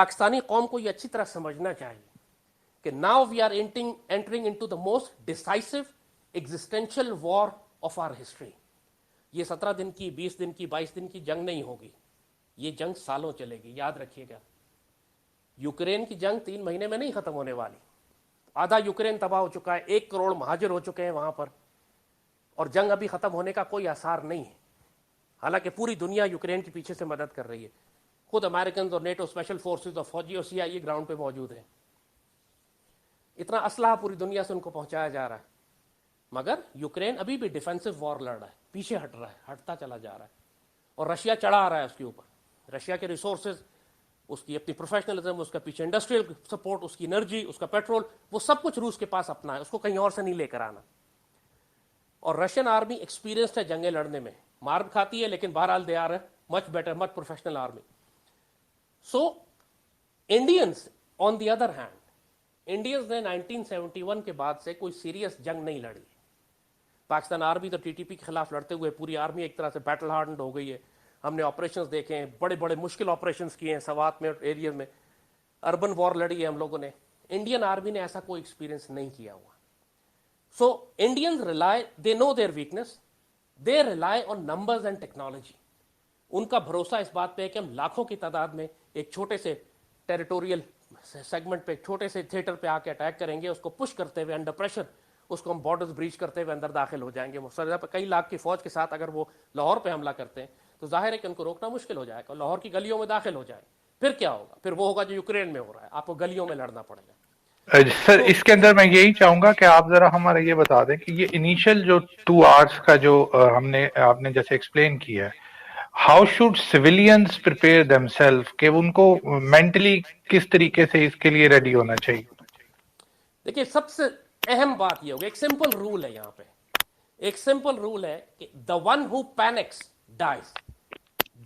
پاکستانی قوم کو یہ اچھی طرح سمجھنا چاہیے کہ now we are entering into the most decisive existential war of our history. یہ 17 دن کی 20 دن کی 22 دن کی جنگ نہیں ہوگی, یہ جنگ سالوں چلے گی. یاد رکھیے گا, یوکرین کی جنگ 3 مہینے میں نہیں ختم ہونے والی. آدھا یوکرین تباہ ہو چکا ہے, 1 کروڑ مہاجر ہو چکے ہیں وہاں پر, اور جنگ ابھی ختم ہونے کا کوئی آثار نہیں ہے. حالانکہ پوری دنیا یوکرین کے پیچھے سے مدد کر رہی ہے. خود امریکنز اور نیٹو اسپیشل فورسز اور فوجی اور CIA گراؤنڈ پہ موجود ہیں. اتنا اسلحہ پوری دنیا سے ان کو پہنچایا جا رہا ہے, مگر یوکرین ابھی بھی ڈیفینسو وار لڑ رہا ہے, پیچھے ہٹ رہا ہے, ہٹتا چلا جا رہا ہے. اور رشیا چڑھا آ رہا ہے اس کے اوپر. رشیا کے ریسورسز, اس کی اپنی پروفیشنلزم, اس کا پیچھے انڈسٹریل سپورٹ, اس کی انرجی, اس کا پیٹرول, وہ سب کچھ روس کے پاس اپنا ہے, اس کو کہیں اور سے نہیں لے کر آنا. اور رشین آرمی ایکسپیرینسڈ ہے جنگیں لڑنے میں, مار کھاتی ہے لیکن بہرحال they are much better, much professional army. So Indians on the other hand, Indians نے 1971 کے بعد سے کوئی سیریس جنگ نہیں لڑی. پاکستان آرمی تو TTP کے خلاف لڑتے ہوئے پوری آرمی ایک طرح سے بیٹل ہارڈنڈ ہو گئی ہے. ہم نے آپریشنز دیکھے ہیں, بڑے بڑے مشکل آپریشنز کیے ہیں سوات میں, ایریاز میں اربن وار لڑی ہے ہم لوگوں نے. انڈین آرمی نے ایسا کوئی ایکسپیرینس نہیں کیا ہوا. So Indians rely, they know their weakness, they rely on numbers and technology. ان کا بھروسہ اس بات پہ ہے کہ ہم لاکھوں کی تعداد میں ایک چھوٹے سے ٹیریٹوریل سیگمنٹ پہ, ایک چھوٹے سے تھیٹر پہ آ کے اٹیک کریں گے, اس کو پش کرتے ہوئے انڈر پریشر اس کو ہم بارڈرز بریچ کرتے ہوئے اندر داخل ہو جائیں گے. سرحد پہ کئی لاکھ کی فوج کے ساتھ اگر وہ لاہور پہ حملہ کرتے ہیں تو ظاہر ہے کہ ان کو روکنا مشکل ہو جائے گا, لاہور کی گلیوں میں داخل ہو جائے. پھر کیا ہوگا؟ پھر وہ ہوگا جو یوکرین میں ہو رہا ہے, آپ کو گلیوں میں لڑنا پڑے گا. سر اس کے اندر میں یہی چاہوں گا کہ آپ ذرا ہمارا یہ بتا دیں کہ یہ انیشل جو 2 hours کا جو آپ نے جیسے ایکسپلین کیا ہے, how should civilians prepare them self, کہ ان کو مینٹلی کس طریقے سے اس کے لیے ریڈی ہونا چاہیے؟ دیکھیے سب سے اہم بات یہ ہوگی, ایک سمپل رول ہے یہاں پہ, ایک سمپل رول ہے کہ the one who panics dies.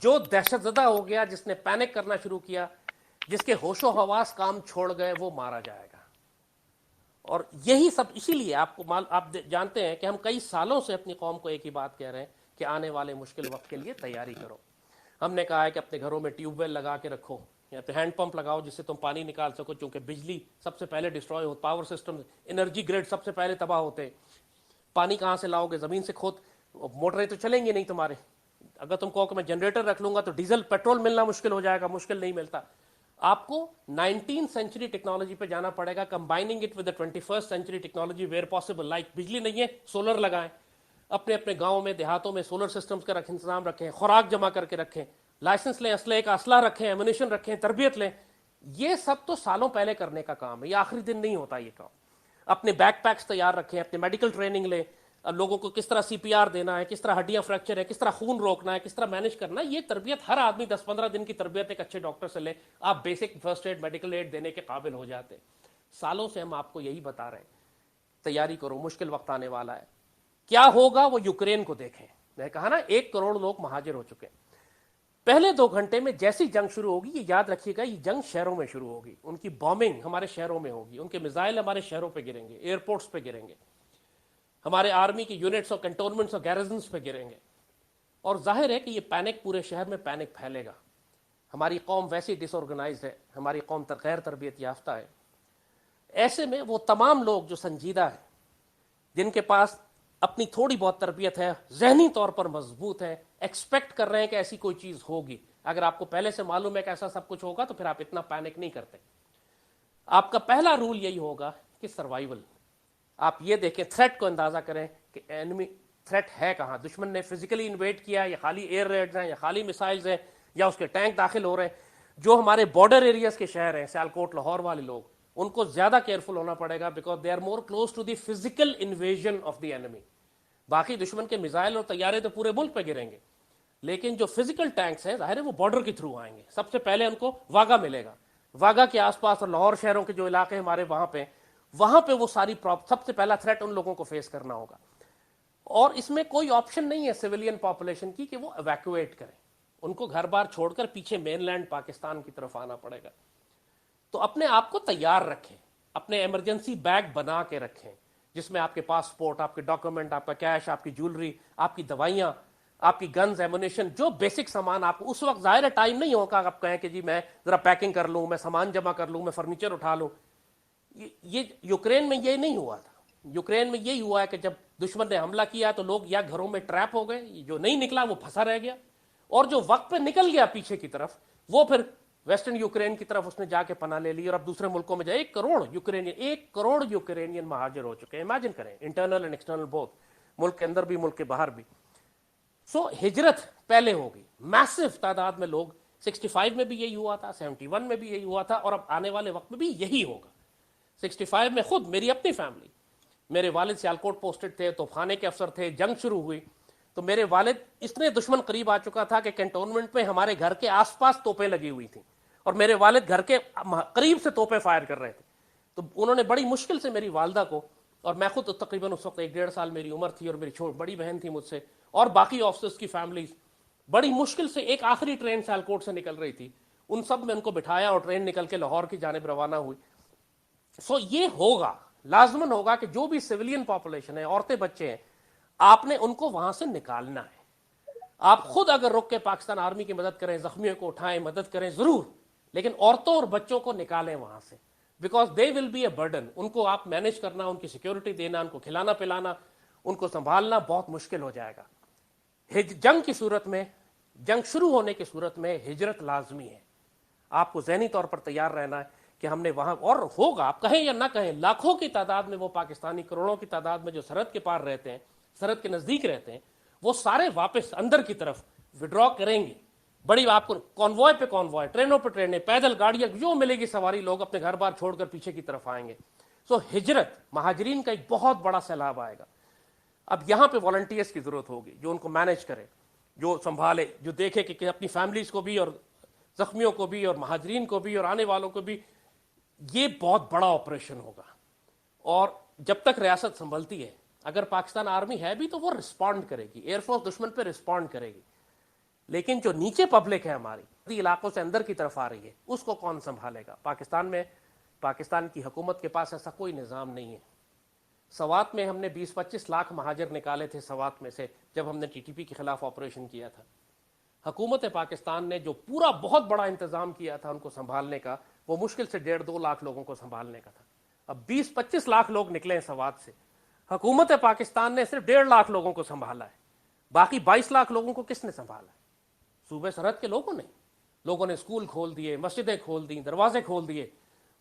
جو دہشت زدہ ہو گیا, جس نے پینک کرنا شروع کیا, جس کے ہوش و حواس کام چھوڑ گئے, وہ مارا جائے گا. اور یہی سب, اسی لیے آپ جانتے ہیں کہ ہم کئی سالوں سے اپنی قوم کو ایک ہی بات کہہ رہے ہیں کہ آنے والے مشکل وقت کے لیے تیاری کرو. ہم نے کہا ہے کہ اپنے گھروں میں ٹیوب ویل لگا کے رکھو, یا پہ ہینڈ پمپ لگاؤ جس سے تم پانی نکال سکو, چونکہ بجلی سب سے پہلے ڈسٹروائے ہو, پاور سسٹم, انرجی گریڈ سب سے پہلے تباہ ہوتے. پانی کہاں سے لاؤ گے؟ زمین سے کھود, موٹریں تو چلیں گی نہیں تمہارے. اگر تم کہو کہ میں جنریٹر رکھ لوں گا تو ڈیزل پیٹرول ملنا مشکل ہو جائے گا, مشکل نہیں ملتا. آپ کو 19th سینچری ٹیکنالوجی پہ جانا پڑے گا, combining it with 21st century technology where possible. Like بجلی نہیں ہے, سولر لگائیں, اپنے اپنے گاؤں میں دیہاتوں میں سولر سسٹمز کا انتظام رکھیں, خوراک جمع کر کے رکھیں, لائسنس لیں, اسلحے کا اسلحہ رکھیں, ایمونیشن رکھیں, تربیت لیں. یہ سب تو سالوں پہلے کرنے کا کام ہے, یہ آخری دن نہیں ہوتا یہ کام. اپنے بیک پیکس تیار رکھیں, اپنے میڈیکل ٹریننگ لیں, لوگوں کو کس طرح CPR دینا ہے, کس طرح ہڈیاں فریکچر ہے, کس طرح خون روکنا ہے, کس طرح مینج کرنا ہے. یہ تربیت ہر آدمی 10-15 دن کی تربیت ایک اچھے ڈاکٹر سے لے, آپ basic first aid, medical aid دینے کے قابل ہو جاتے. سالوں سے ہم آپ کو یہی بتا رہے ہیں, تیاری کرو, مشکل وقت آنے والا ہے. کیا ہوگا وہ یوکرین کو دیکھیں. میں کہا نا 1 کروڑ لوگ مہاجر ہو چکے. پہلے 2 گھنٹے میں جیسی جنگ شروع ہوگی, یہ یاد رکھیے گا, یہ جنگ شہروں میں شروع ہوگی. ان کی بامبنگ ہمارے شہروں میں ہوگی, ان کے میزائل ہمارے شہروں پہ گریں گے, ایئرپورٹس پہ گریں گے, ہمارے آرمی کی یونٹس اور کنٹونمنٹس اور گیرزنس پہ گریں گے. اور ظاہر ہے کہ یہ پینک پورے شہر میں پینک پھیلے گا. ہماری قوم ویسی ڈس آرگنائزڈ ہے, ہماری قوم غیر تربیت یافتہ ہے. ایسے میں وہ تمام لوگ جو سنجیدہ ہیں, جن کے پاس اپنی تھوڑی بہت تربیت ہے, ذہنی طور پر مضبوط ہیں, ایکسپیکٹ کر رہے ہیں کہ ایسی کوئی چیز ہوگی. اگر آپ کو پہلے سے معلوم ہے کہ ایسا سب کچھ ہوگا تو پھر آپ اتنا پینک نہیں کرتے. آپ کا پہلا رول یہی ہوگا کہ سروائیول. آپ یہ دیکھیں, تھریٹ کو اندازہ کریں کہ اینمی تھریٹ ہے کہاں. دشمن نے فزیکلی انویڈ کیا, یا خالی ایئر ریڈز ہیں, یا خالی میسائلز ہیں, یا اس کے ٹینک داخل ہو رہے ہیں. جو ہمارے بارڈر ایریاز کے شہر ہیں, سیالکوٹ, لاہور والے لوگ, ان کو زیادہ کیئرفل ہونا پڑے گا, because they are more close to the physical invasion of the enemy. باقی دشمن کے میزائل اور طیارے تو پورے ملک پہ گریں گے, لیکن جو فزیکل ٹینکس ہیں ظاہر ہے وہ بارڈر کے تھرو آئیں گے. سب سے پہلے ان کو واگا ملے گا, واگا کے آس پاس اور لاہور شہروں کے جو علاقے ہمارے وہاں پہ وہ ساری سب سے پہلا تھریٹ ان لوگوں کو فیس کرنا ہوگا. اور اس میں کوئی آپشن نہیں ہے سویلین پاپولیشن کی کہ وہ ایویکویٹ کریں, ان کو گھر بار چھوڑ کر پیچھے مین لینڈ پاکستان کی طرف آنا پڑے گا. تو اپنے آپ کو تیار رکھیں, اپنے ایمرجنسی بیگ بنا کے رکھیں, جس میں آپ کے پاسپورٹ, آپ کے ڈاکومنٹ, آپ کا کیش, آپ کی جولری, آپ کی دوائیاں, آپ کی گنز ایمونیشن جو بیسک سامان آپ کو اس وقت ظاہر ٹائم نہیں ہوگا آپ کہیں کہ جی میں ذرا پیکنگ کر لوں, میں سامان جمع کر لوں, میں فرنیچر اٹھا لوں. یہ یوکرین میں یہ نہیں ہوا تھا. یوکرین میں یہی ہوا ہے کہ جب دشمن نے حملہ کیا تو لوگ یا گھروں میں ٹریپ ہو گئے, جو نہیں نکلا وہ پھنسا رہ گیا, اور جو وقت پہ نکل گیا پیچھے کی طرف وہ پھر ویسٹرن یوکرین کی طرف اس نے جا کے پناہ لے لی, اور اب دوسرے ملکوں میں جائے 1 کروڑ یوکرینین مہاجر ہو چکے ہیں. امیجن کریں, انٹرنل اینڈ ایکسٹرنل بوتھ, ملک کے اندر بھی ملک کے باہر بھی. سو ہجرت پہلے ہوگی, میسو تعداد میں لوگ. 65 میں بھی یہی ہوا تھا, 71 میں بھی یہی ہوا تھا, اور اب آنے والے وقت میں بھی یہی ہوگا. 65 میں خود میری اپنی فیملی, میرے والد سیالکوٹ پوسٹڈ تھے, توپخانے کے افسر تھے, جنگ شروع ہوئی تو میرے والد اتنے دشمن قریب آ چکا تھا کہ کینٹونمنٹ میں ہمارے گھر کے آس پاس توپیں لگی ہوئی تھیں, اور میرے والد گھر کے قریب سے توپیں فائر کر رہے تھے. تو انہوں نے بڑی مشکل سے میری والدہ کو, اور میں خود تقریباً اس وقت 1.5 سال میری عمر تھی, اور میری بڑی بہن تھی مجھ سے, اور باقی آفیسرز کی فیملیز, بڑی مشکل سے ایک آخری ٹرین سیالکوٹ سے نکل رہی تھی, ان سب میں ان کو بٹھایا اور ٹرین نکل کے لاہور کی جانب روانہ ہوئی. سو یہ ہوگا, لازماً ہوگا کہ جو بھی سویلین پاپولیشن ہے, عورتیں بچے ہیں, آپ نے ان کو وہاں سے نکالنا ہے. آپ خود اگر رک کے پاکستان آرمی کی مدد کریں, زخمیوں کو اٹھائیں, مدد کریں ضرور, لیکن عورتوں اور بچوں کو نکالیں وہاں سے, because they will be a burden. ان کو آپ مینیج کرنا, ان کی سیکیورٹی دینا, ان کو کھلانا پلانا, ان کو سنبھالنا بہت مشکل ہو جائے گا. جنگ کی صورت میں, جنگ شروع ہونے کی صورت میں ہجرت لازمی ہے. آپ کو ذہنی طور پر تیار رہنا ہے کہ ہم نے وہاں, اور ہوگا, آپ کہیں یا نہ کہیں, لاکھوں کی تعداد میں وہ پاکستانی, کروڑوں کی تعداد میں جو سرحد کے پار رہتے ہیں, سرحد کے نزدیک رہتے ہیں, وہ سارے واپس اندر کی طرف وڈرا کریں گے. بڑی آپ کو کانوائے پہ کانوائے, ٹرینوں پہ ٹرینیں, پیدل گاڑیاں جو ملے گی سواری, لوگ اپنے گھر بار چھوڑ کر پیچھے کی طرف آئیں گے. سو ہجرت, مہاجرین کا ایک بہت بڑا سیلاب آئے گا. اب یہاں پہ والنٹیئرس کی ضرورت ہوگی, جو ان کو مینیج کرے, جو سنبھالے, جو دیکھے کہ اپنی فیملیز کو بھی, اور زخمیوں کو بھی, اور مہاجرین کو بھی, اور آنے والوں کو بھی. یہ بہت بڑا آپریشن ہوگا, اور جب تک ریاست سنبھلتی ہے, اگر پاکستان آرمی ہے بھی تو وہ رسپونڈ کرے گی, ایئر فورس دشمن پہ رسپونڈ کرے گی, لیکن جو نیچے پبلک ہے ہماری علاقوں سے اندر کی طرف آ رہی ہے, اس کو کون سنبھالے گا؟ پاکستان میں, پاکستان کی حکومت کے پاس ایسا کوئی نظام نہیں ہے. سوات میں ہم نے 20-25 لاکھ مہاجر نکالے تھے سوات میں سے, جب ہم نے ٹی ٹی پی کے خلاف آپریشن کیا تھا. حکومت پاکستان نے جو پورا بہت بڑا انتظام کیا تھا ان کو سنبھالنے کا, وہ مشکل سے 1.5-2 لاکھ لوگوں کو سنبھالنے کا تھا. اب 20-25 لاکھ لوگ نکلے ہیں سوات سے, حکومت پاکستان نے صرف 1.5 لاکھ لوگوں کو سنبھالا ہے. باقی 22 لاکھ لوگوں کو کس نے سنبھالا ہے؟ صوبے سرحد کے لوگوں نے. لوگوں نے اسکول کھول دیے, مسجدیں کھول دیں, دروازے کھول دیے.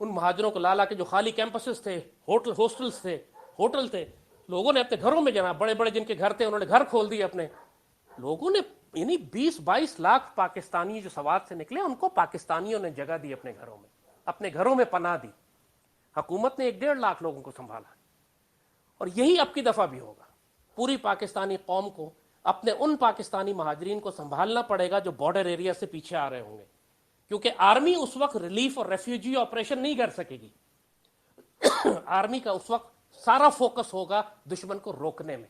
ان مہاجروں کو لا کے جو خالی کیمپسز تھے, ہاسٹلس تھے, ہوٹل تھے, لوگوں نے اپنے گھروں میں, جناب بڑے بڑے جن کے گھر تھے, انہوں نے گھر کھول دیے اپنے. لوگوں نے, یعنی 20-22 لاکھ پاکستانی جو سوات سے نکلے, ان کو پاکستانیوں نے جگہ دی اپنے گھروں میں, اپنے گھروں میں پناہ دی. حکومت نے 1.5 لاکھ لوگوں کو سنبھالا, اور یہی اب کی دفعہ بھی ہوگا. پوری پاکستانی قوم کو اپنے ان پاکستانی مہاجرین کو سنبھالنا پڑے گا جو بارڈر ایریا سے پیچھے آ رہے ہوں گے, کیونکہ آرمی اس وقت ریلیف اور ریفیوجی آپریشن نہیں کر سکے گی. آرمی کا اس وقت سارا فوکس ہوگا دشمن کو روکنے میں,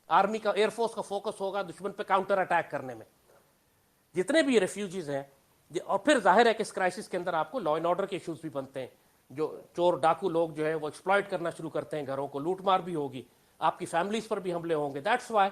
آرمی کا, ایئر فورس کا فوکس ہوگا دشمن پہ کاؤنٹر اٹیک کرنے میں. جتنے بھی ریفیوجیز ہیں, اور پھر ظاہر ہے کہ اس کرائسس کے اندر آپ کو لا اینڈ آرڈر کے ایشوز بھی بنتے ہیں, جو چور ڈاکو لوگ جو ہے وہ ایکسپلائٹ کرنا شروع کرتے ہیں گھروں کو, لوٹ مار بھی ہوگی, آپ کی فیملیز پر بھی حملے ہوں گے. That's why